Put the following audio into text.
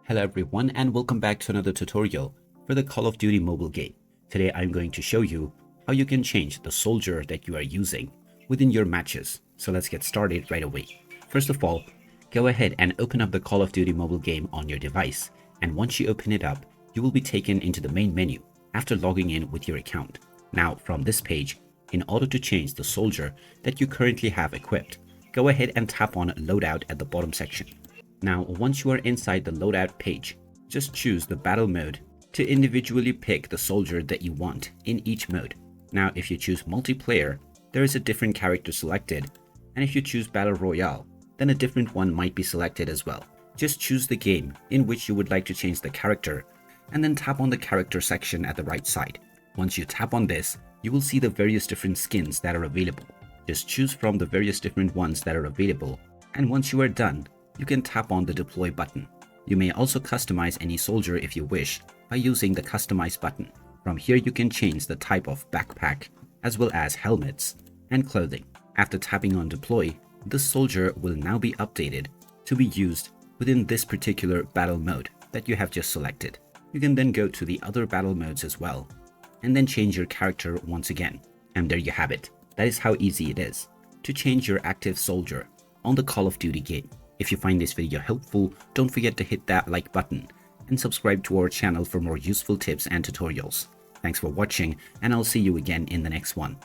Hello everyone and welcome back to another tutorial for the Call of Duty mobile game. Today I'm going to show you how you can change the soldier that you are using within your matches. So let's get started right away. First of all, go ahead and open up the Call of Duty mobile game on your device, and once you open it up, you will be taken into the main menu after logging in with your account. Now from this page, in order to change the soldier that you currently have equipped, go ahead and tap on Loadout at the bottom section. Now, once you are inside the loadout page, just choose the battle mode to individually pick the soldier that you want in each mode. Now, if you choose multiplayer, there is a different character selected, and if you choose battle royale, then a different one might be selected as well. Just choose the game in which you would like to change the character, and then tap on the character section at the right side. Once you tap on this, you will see the various different skins that are available. Just choose from the various different ones that are available, and once you are done, you can tap on the deploy button. You may also customize any soldier if you wish by using the customize button. From here you can change the type of backpack as well as helmets and clothing. After tapping on deploy, this soldier will now be updated to be used within this particular battle mode that you have just selected. You can then go to the other battle modes as well and then change your character once again. And there you have it. That is how easy it is to change your active soldier on the Call of Duty game. If you find this video helpful, don't forget to hit that like button and subscribe to our channel for more useful tips and tutorials. Thanks for watching, and I'll see you again in the next one.